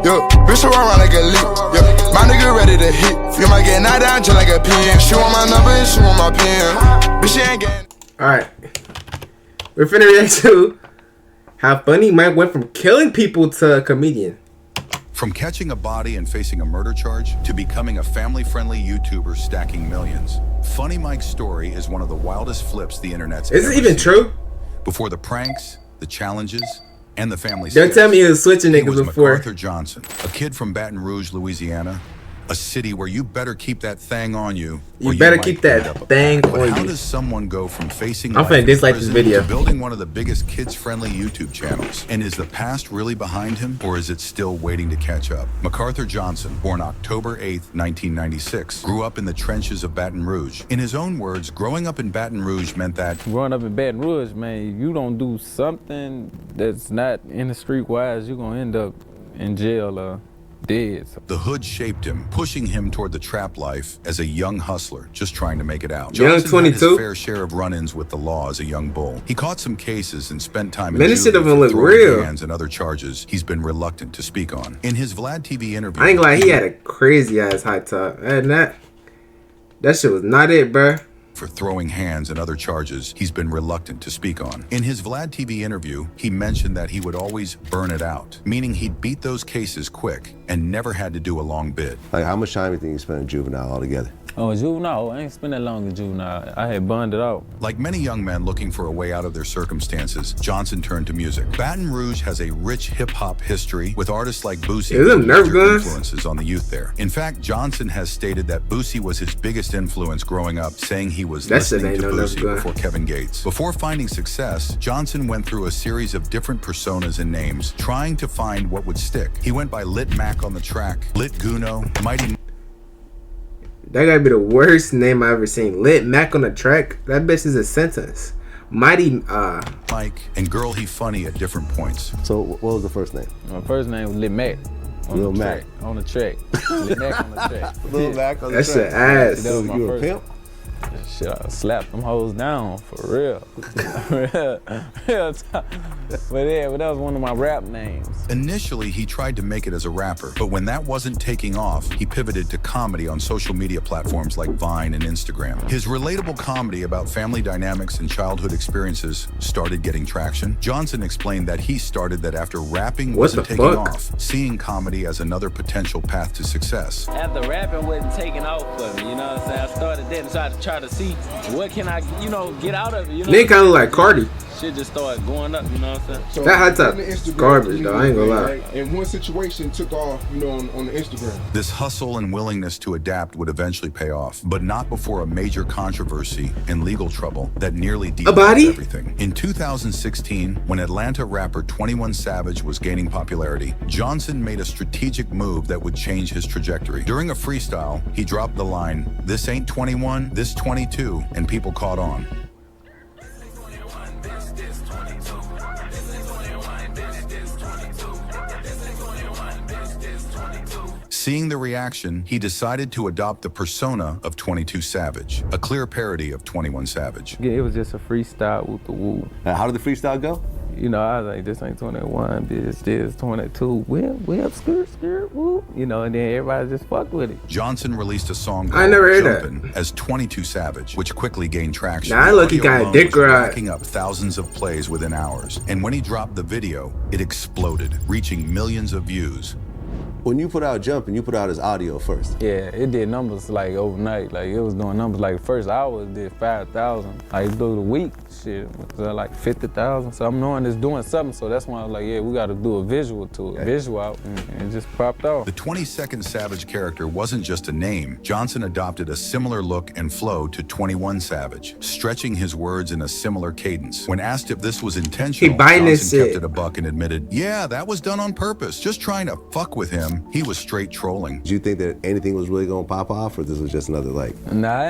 Yo, bitch around like a leak. Yo, my nigga ready to hit. You might get knocked down just like a pin. She want my number and she want my pen. But she ain't getting. Alright. We're finna react to how funny Mike went from killing people to a comedian. From catching a body and facing a murder charge to becoming a family-friendly YouTuber stacking millions, Funny Mike's story is one of the wildest flips the internet's Is it even seen. true? Before the pranks, the challenges, and the family Don't tell me he was switching he niggas was before. MacArthur Johnson, a kid from Baton Rouge, Louisiana, a city where you better keep that thing on you. You better keep that thing But on how you. does someone go from facing I'm life finna in dislike this prison video. to building one of the biggest kids-friendly YouTube channels? And is the past really behind him, or is it still waiting to catch up? MacArthur Johnson, born October 8th, 1996, grew up in the trenches of Baton Rouge. In his own words, growing up in Baton Rouge meant that growing up in Baton Rouge, man, you don't do something that's not in the street-wise, you're gonna end up in jail or dead. the hood shaped him, pushing him toward the trap life as a young hustler, just trying to make it out. Young Johnson had his 22? fair share of run-ins with the law as a young bull. He caught some cases and spent time in Man, this shit juvie don't even for look throwing real. hands and other charges he's been reluctant to speak on. In his Vlad TV interview, I ain't gonna lie, he had a crazy ass high top. And that shit was not it, bruh. for throwing hands and other charges he's been reluctant to speak on. In his Vlad TV interview, he mentioned that he would always burn it out, meaning he'd beat those cases quick and never had to do a long bid. Like, how much time do you think you spent in juvenile altogether? Oh, juvenile, I ain't spent that long in juvenile. I had bonded out. Like many young men looking for a way out of their circumstances, Johnson turned to music. Baton Rouge has a rich hip-hop history with artists like Boosie Is them being Nerf major guns? influences on the youth there. In fact, Johnson has stated that Boosie was his biggest influence growing up, saying he was That shit listening ain't to no Nerf Boosie gun. before Kevin Gates. Before finding success, Johnson went through a series of different personas and names, trying to find what would stick. He went by Lit Mac on the track, Lit Guno, Mighty That gotta be the worst name I ever seen. Lit Mac on the track. That bitch is a sentence. Mighty, Mike, and Girl He Funny at different points. So, what was the first name? My first name was Lil Mac. Lil Mac. On the track. Lil Mac on the track. Lil Mac on the that shit track. ass. That was my You a first. pimp? Shit, I slapped them hoes down, for real. Real talk. But yeah, but that was one of my rap names. Initially, he tried to make it as a rapper, but when that wasn't taking off, he pivoted to comedy on social media platforms like Vine and Instagram. His relatable comedy about family dynamics and childhood experiences started getting traction. Johnson explained that he started that after rapping What wasn't the taking fuck? off, seeing comedy as another potential path to success. After rapping wasn't taking off for me, you know what I'm saying? I started then to try to see what can I, get out of it, you know? Nigga kinda look like Cardi. Shit just started going up, you know what I'm saying? So That hot top on the Instagram garbage, though. I ain't gonna lie. right? And one situation took off, on the Instagram. This hustle and willingness to adapt would eventually pay off, but not before a major controversy and legal trouble that nearly derailed body? everything. In 2016, when Atlanta rapper 21 Savage was gaining popularity, Johnson made a strategic move that would change his trajectory. During a freestyle, he dropped the line, "This ain't 21, this 22," and people caught on. Seeing the reaction, he decided to adopt the persona of 22 Savage, a clear parody of 21 Savage. Yeah, it was just a freestyle with the woo. How did the freestyle go? I was like, this ain't 21, this is 22. Whip, skirt, woo. And then everybody just fucked with it. Johnson released a song I called never heard that. Jumpin' as 22 Savage, which quickly gained traction. Nah, I look, he Audio got a alone dick was ride. racking up thousands of plays within hours. And when he dropped the video, it exploded, reaching millions of views. When you put out Jumpin', you put out his audio first. Yeah, it did numbers like overnight. Like it was doing numbers like first hour it did 5,000. Like through the week, shit, it was like 50,000. So I'm knowing it's doing something. So that's why I was like, yeah, we got to do a visual to it, visual out, and it just popped off. The 22nd Savage character wasn't just a name. Johnson adopted a similar look and flow to 21 Savage, stretching his words in a similar cadence. When asked if this was intentional, He buying this Johnson kept shit. it a buck and admitted, yeah, that was done on purpose, just trying to fuck with him. He was straight trolling. Did you think that anything was really gonna pop off, or this was just another like? Nah,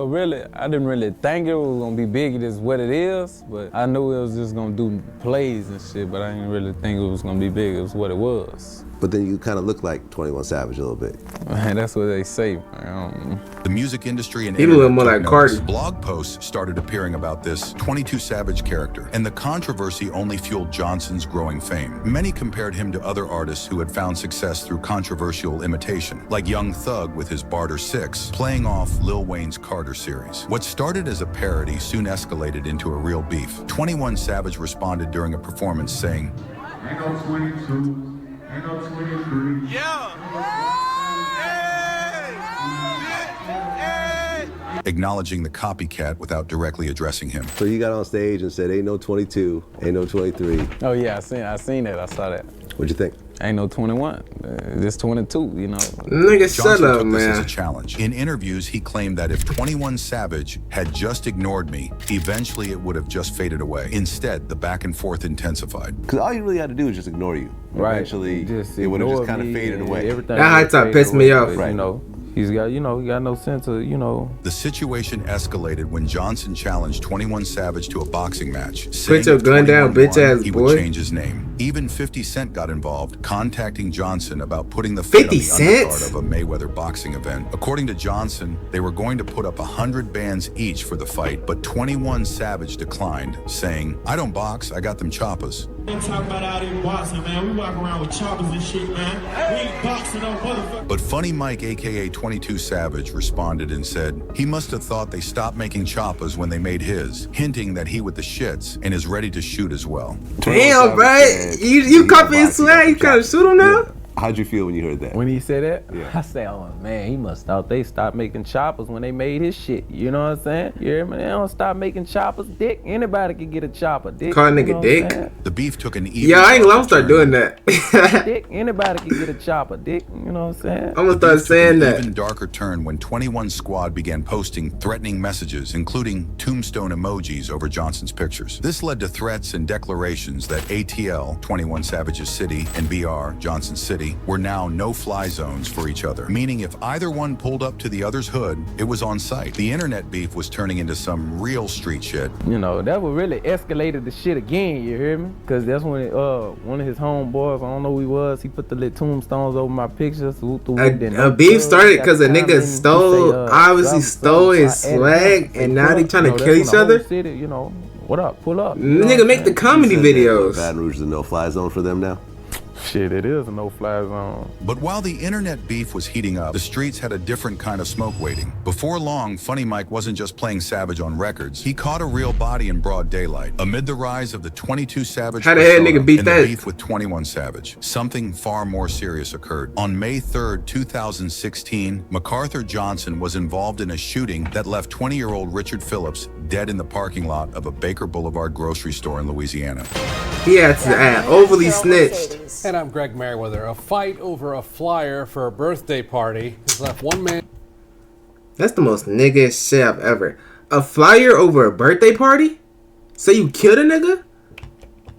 really, I didn't really think it was gonna be big as what it is, but I knew it was just gonna do plays and shit, but I didn't really think it was gonna be big. It was what it was. But then you kind of look like 21 Savage a little bit. Man, that's what they say, man. The music industry and He looked more internet like took Cardi. notice. Blog posts started appearing about this 22 Savage character, and the controversy only fueled Johnson's growing fame. Many compared him to other artists who had found success through controversial imitation, like Young Thug with his Barter 6, playing off Lil Wayne's Carter series. What started as a parody soon escalated into a real beef. 21 Savage responded during a performance saying, Ain't no 22, ain't no 23. acknowledging the copycat without directly addressing him. So you got on stage and said, ain't no 22, ain't no 23. Oh yeah, I seen that. I saw that. What'd you think? Ain't no 21, just 22, you know. Nigga, shut Johnson up, took this as man. a challenge. In interviews, he claimed that if 21 Savage had just ignored me, eventually it would have just faded away. Instead, the back and forth intensified. Because all you really had to do was just ignore you. Right. Eventually, Just it would have just ignore kind of me faded and away. everything That high would top fade pissed me away, off. but, you know, he got no sense of, you know. The situation escalated when Johnson challenged 21 Savage to a boxing match. Put saying your if gun down, 21 bitch ass won, he boy. would change his name. Even 50 Cent got involved, contacting Johnson about putting the fight on 50 the Cent? undercard of a Mayweather boxing event. According to Johnson, they were going to put up 100 bands each for the fight, but 21 Savage declined, saying, I don't box, I got them choppers. Don't talk about out here boxing, man. We walk around with choppers and shit, man. We ain't boxing no motherfucker. But Funny Mike, aka 22 Savage, responded and said he must have thought they stopped making choppas when they made his, hinting that he with the shits and is ready to shoot as well. Damn, bro. You copy his swag, you gotta shoot him now? How'd you feel when you heard that? When he said that, I say, oh man, he must thought they stopped making choppers when they made his shit. You know what I'm saying? You hear me? They don't stop making choppers, dick. Anybody can get a chopper, dick. Call a You nigga know what dick? I'm saying? The beef took an even. Yeah, I ain't gonna start doing that. Dick, anybody can get a chopper, dick. You know what I'm saying? I'm gonna start saying An that. even darker turn when 21 Squad began posting threatening messages, including tombstone emojis over Johnson's pictures. This led to threats and declarations that ATL, 21 Savage's city, and BR, Johnson's city, were now no-fly zones for each other, meaning if either one pulled up to the other's hood, it was on sight. The internet beef was turning into some real street shit. You know, that would really escalated the shit again, you hear me? Cause that's when one of his homeboys, I don't know who he was, he put the little tombstones over my pictures. A beef started because a nigga obviously stole his swag, and now they trying to kill each other? City, you know, what up, pull up. You know Nigga, what make I'm the comedy You said that videos. Baton Rouge is a no-fly zone for them now? saying? Shit, it is a no-fly zone. But while the internet beef was heating up, the streets had a different kind of smoke waiting. Before long, Funny Mike wasn't just playing Savage on records. He caught a real body in broad daylight. Amid the rise of the 22 Savage How the hell persona nigga beat and that? the beef with 21 Savage, something far more serious occurred. On May 3rd, 2016, MacArthur Johnson was involved in a shooting that left 20-year-old Richard Phillips dead in the parking lot of a Baker Boulevard grocery store in Louisiana. He had to act overly snitched. And I'm Greg Merriweather. A fight over a flyer for a birthday party has left one man. That's the most nigga shit I've ever. A flyer over a birthday party? So you killed a nigga?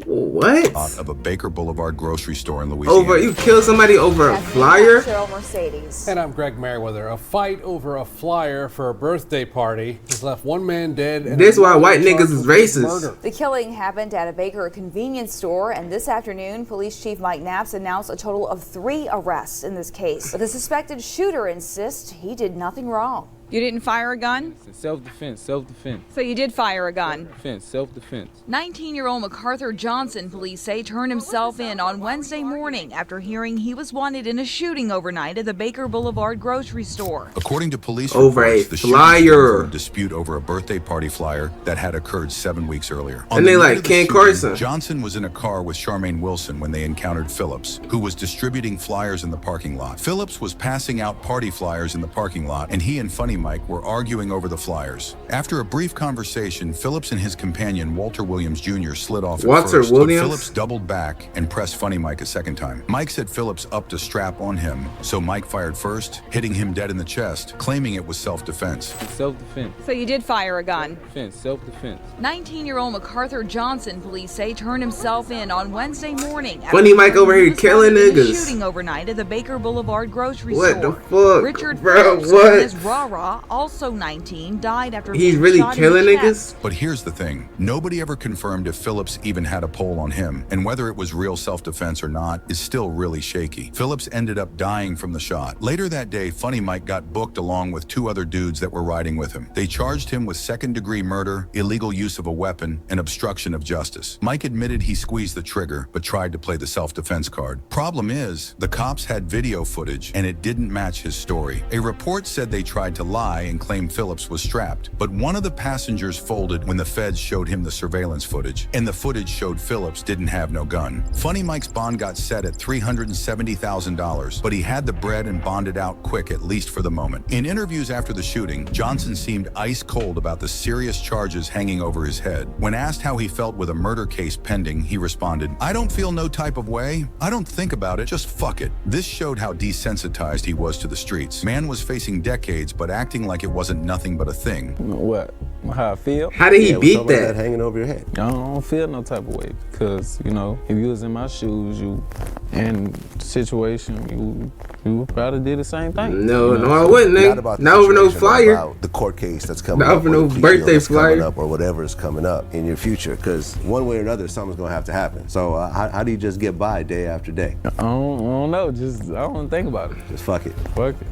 What? Of a Baker Boulevard grocery store in Louisiana. Over you killed somebody over a flyer? Mercedes. And I'm Greg Merriweather. A fight over a flyer for a birthday party has left one man dead. And This why another white niggas charged is with racist. murder. The killing happened at a Baker convenience store, and this afternoon, Police Chief Mike Knaps announced a total of 3 arrests in this case. But the suspected shooter insists he did nothing wrong. You didn't fire a gun? Self-defense. So you did fire a gun. Self-defense. 19-year-old MacArthur Johnson, police say, turned himself in on Wednesday morning after hearing he was wanted in a shooting overnight at the Baker Boulevard grocery store. According to police Over reports, a the shooting flyer. stemmed from a dispute over a birthday party flyer that had occurred 7 weeks earlier. And they the like night of the Ken shooting, Carson. Johnson was in a car with Charmaine Wilson when they encountered Phillips, who was distributing flyers in the parking lot. Phillips was passing out party flyers in the parking lot, and he and Funny Mike were arguing over the flyers. After a brief conversation, Phillips and his companion, Walter Williams Jr., slid off at Walter first, Williams? but Phillips doubled back and pressed Funny Mike a second time. Mike said Phillips upped a strap on him, so Mike fired first, hitting him dead in the chest, claiming it was self-defense. Self-defense. So you did fire a gun. Self-defense. 19-year-old MacArthur Johnson, police say, turned himself in on Wednesday morning. after Funny Mike hearing over he here was killing wanted in a niggas. shooting overnight at the Baker Boulevard grocery What store. the fuck, Richard bro, Phillips, what? known as Rah-Rah, Shaw, also 19, died after He's being really shot in killing the niggas? chest. But here's the thing. Nobody ever confirmed if Phillips even had a pole on him, and whether it was real self-defense or not is still really shaky. Phillips ended up dying from the shot. Later that day, Funny Mike got booked along with 2 other dudes that were riding with him. They charged him with second-degree murder, illegal use of a weapon, and obstruction of justice. Mike admitted he squeezed the trigger, but tried to play the self-defense card. Problem is, the cops had video footage, and it didn't match his story. A report said they tried to lie and claim Phillips was strapped, but one of the passengers folded when the feds showed him the surveillance footage, and the footage showed Phillips didn't have no gun. Funny Mike's bond got set at $370,000, but he had the bread and bonded out quick, at least for the moment. In interviews after the shooting, Johnson seemed ice cold about the serious charges hanging over his head. When asked how he felt with a murder case pending, he responded, "I don't feel no type of way. I don't think about it, just fuck it." This showed how desensitized he was to the streets. Man was facing decades, but acting like it wasn't nothing but a thing. What? How I feel? How did he with beat something like that? hanging over your head. I don't feel no type of way because, you know, if you was in my shoes, you in the situation, you would probably did the same thing. No, you know? no, I wouldn't, Not nigga. about the Not over no situation, flyer. about the court case that's coming Not up, over or no the plea deal birthday that's coming flyer. up, or whatever is coming up in your future. Because one way or another, something's gonna have to happen. So how do you just get by day after day? I don't know. I don't think about it. Just fuck it. Fuck it.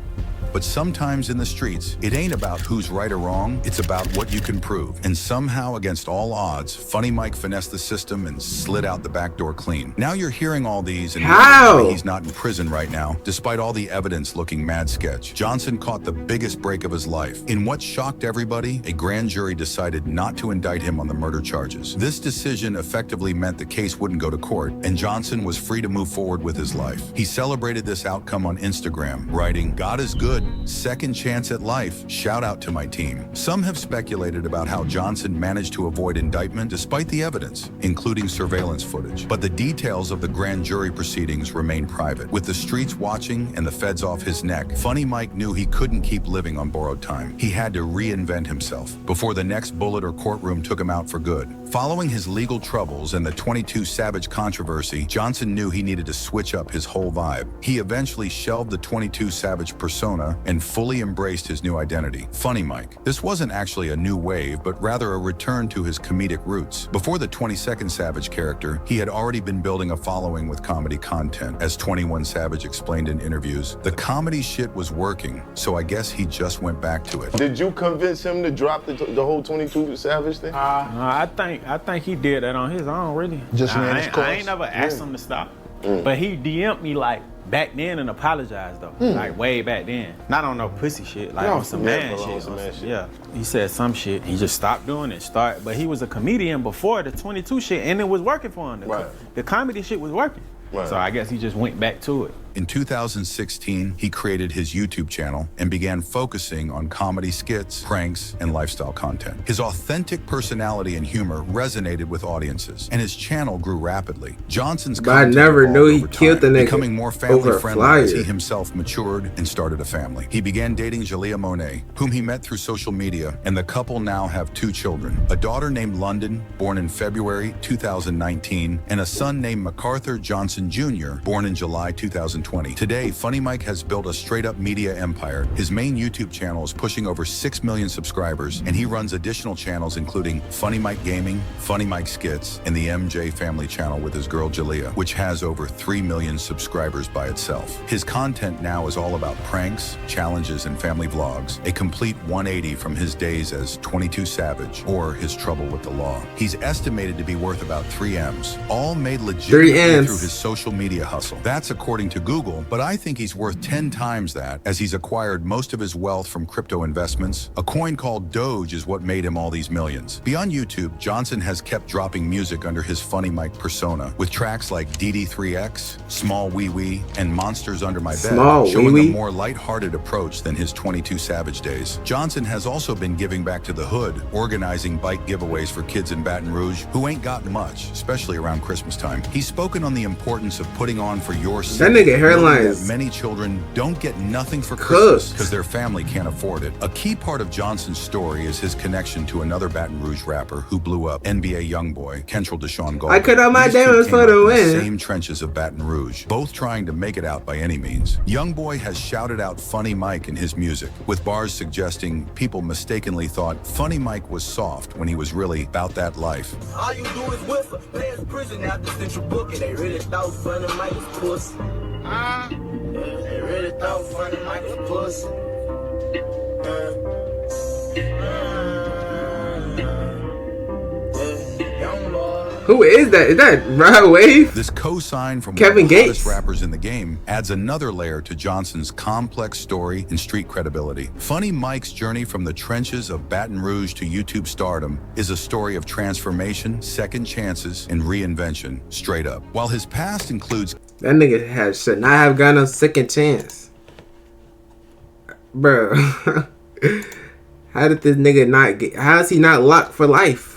But sometimes in the streets, it ain't about who's right or wrong, it's about what you can prove. And somehow, against all odds, Funny Mike finessed the system and slid out the back door clean. Now you're hearing all these and How? wondering why he's not in prison right now, despite all the evidence looking mad sketch. Johnson caught the biggest break of his life. In what shocked everybody, a grand jury decided not to indict him on the murder charges. This decision effectively meant the case wouldn't go to court, and Johnson was free to move forward with his life. He celebrated this outcome on Instagram, writing, "God is good. Second chance at life. Shout out to my team." Some have speculated about how Johnson managed to avoid indictment despite the evidence, including surveillance footage. But the details of the grand jury proceedings remain private. With the streets watching and the feds off his neck, Funny Mike knew he couldn't keep living on borrowed time. He had to reinvent himself before the next bullet or courtroom took him out for good. Following his legal troubles and the 22 Savage controversy, Johnson knew he needed to switch up his whole vibe. He eventually shelved the 22 Savage persona and fully embraced his new identity, Funny Mike. This wasn't actually a new wave, but rather a return to his comedic roots. Before the 22nd Savage character, he had already been building a following with comedy content. As 21 Savage explained in interviews, the comedy shit was working, so I guess he just went back to it. Did you convince him to drop the whole 22 Savage thing? I think he did that on his own, really. Just ran his course? I ain't never asked him to stop. But he DM'd me like back then and apologized though. Like way back then. Not on no pussy shit, like on some man shit. Yeah. He said some shit. He just stopped doing it. But he was a comedian before the 22 shit and it was working for him. The comedy shit was working. So I guess he just went back to it. In 2016, he created his YouTube channel and began focusing on comedy skits, pranks, and lifestyle content. His authentic personality and humor resonated with audiences, and his channel grew rapidly. Johnson's But I content never evolved knew he over killed time, the nigga becoming more over a family-friendly as he flyer. himself matured and started a family. He began dating Jalea Monet, whom he met through social media, and the couple now have 2 children, a daughter named London, born in February 2019, and a son named MacArthur Johnson Jr., born in July 2020. Today, Funny Mike has built a straight-up media empire. His main YouTube channel is pushing over 6 million subscribers, and he runs additional channels including Funny Mike Gaming, Funny Mike Skits, and the MJ Family channel with his girl Jalea, which has over 3 million subscribers by itself. His content now is all about pranks, challenges, and family vlogs, a complete 180 from his days as 22 Savage or his trouble with the law. He's estimated to be worth about 3 M's, all made legitimately through his social media hustle. That's according to Google, but I think he's worth 10 times that, as he's acquired most of his wealth from crypto investments. A coin called Doge is what made him all these millions. Beyond YouTube, Johnson has kept dropping music under his Funny Mike persona, with tracks like DD3X, Small Wee Wee, and Monsters Under My Bed, showing a more lighthearted approach than his 22 Savage days. Johnson has also been giving back to the hood, organizing bike giveaways for kids in Baton Rouge who ain't got much, especially around Christmas time. He's spoken on the importance of putting on for your city. That nigga hairlines. Many children don't get nothing for Christmas because their family can't afford it. A key part of Johnson's story is his connection to another Baton Rouge rapper who blew up, NBA YoungBoy, Kentrell Deshaun Goldberg. I cut out my These two diamonds came for up the in win. same trenches of Baton Rouge, both trying to make it out by any means. YoungBoy has shouted out Funny Mike in his music, with bars suggesting people mistakenly thought Funny Mike was soft when he was really about that life. All you do is whistle. Players prison after central booking. They really thought Funny Mike was pussy. Yeah, they really thought Funny Mike was pussy. Who is that? Is that Rod Wave? This co-sign from Kevin one of the hottest Gates. rappers in the game adds another layer to Johnson's complex story and street credibility. Funny Mike's journey from the trenches of Baton Rouge to YouTube stardom is a story of transformation, second chances, and reinvention, straight up. While his past includes... That nigga should not have gotten a second chance. Bro. How did this nigga not get... How is he not locked for life?